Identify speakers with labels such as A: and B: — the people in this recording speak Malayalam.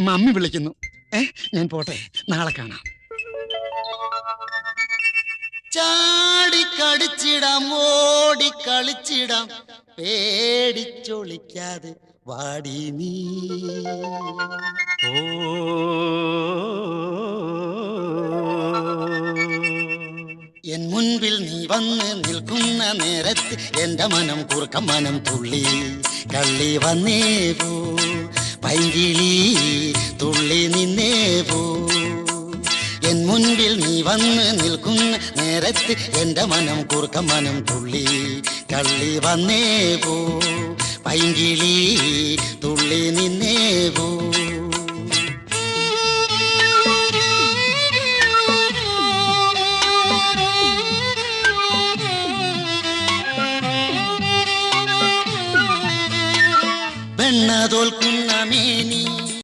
A: മമ്മി വിളിക്കുന്നു. ഞാൻ പോട്ടെ, നാളെ കാണാം. ചാടിക്കടിച്ചിടാം, ഓടിക്കളിച്ചിടാം, പേടിച്ചൊളിക്കാതെ വാടി നീ. എൻ മുൻപിൽ നീ വന്ന് നിൽക്കുന്ന നേരത്ത് എന്റെ മനം കുറുക്കം മനം തുള്ളി കള്ളി വന്നേവൂ, പൈങ്കിളി തുള്ളി നിന്നേവൂ. എൻ മുൻപിൽ നീ വന്ന് നിൽക്കുന്ന നേരത്ത് എന്റെ മനം കുറുക്കം മനം തുള്ളി കള്ളി വന്നേവൂ, പൈങ്കിളി തുള്ളി നിന്നേവൂ.